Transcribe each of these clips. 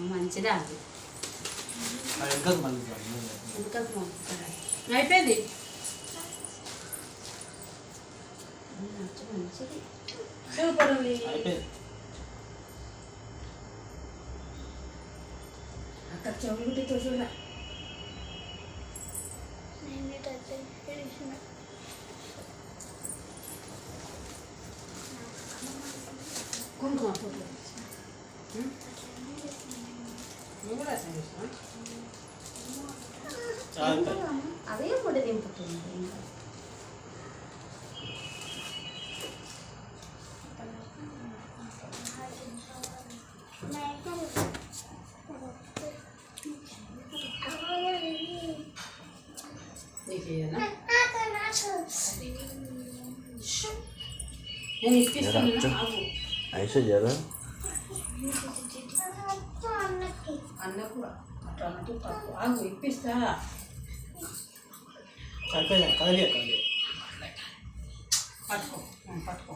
మంచిదా అది అయిపోయింది మంచిది సూపర్ ఉంది అక్కడ చెవులు చూడ కుంకుమ ఫోటో అదే ఫోటో దింపుతుంది నేను ఇప్పిస్తాను ऐसे ज़्यादा అన్నకు టమాటో పప్పు ఆగు ఇప్పిస్తా పట్టుకో పట్టుకో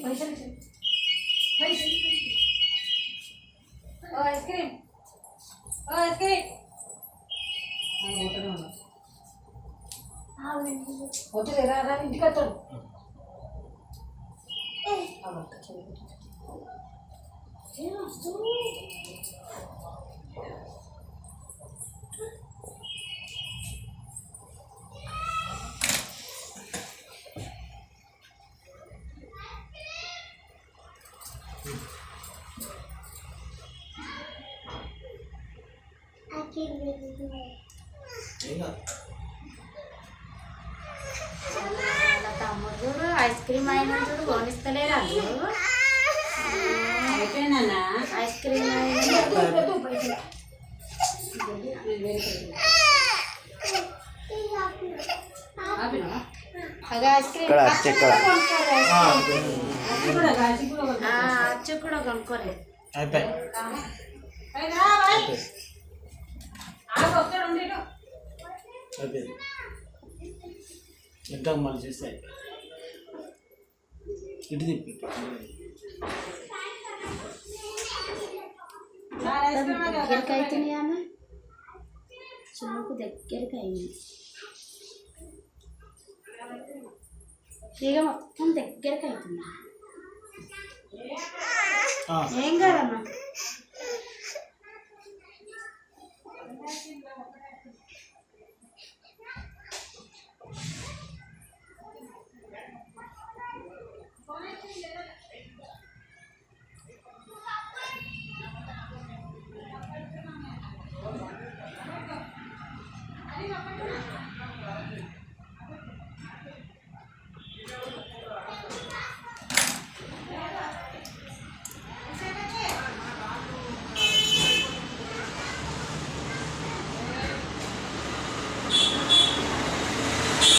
పైసలు ఐస్ క్రీమ్ ఐస్ క్రీమ్ వద్దులే రా ఇంటికి వస్తాడు తమ్ముడు చూడు ఐస్ క్రీమ్ అయినా చూడు కొనిస్తలేరా అయిపోయినా ఐస్ క్రీమ్ అచ్చు కూడా కొనుక్కోలేదు ఎంత మళ్ళీ చేస్తాయి ఇటు తిప్పి దగ్గరికి అవుతుంది అన్న చిన్నకు దగ్గరికి అయింది ఇక మొత్తం దగ్గరికి అవుతుంది ఏం కాదమ్మా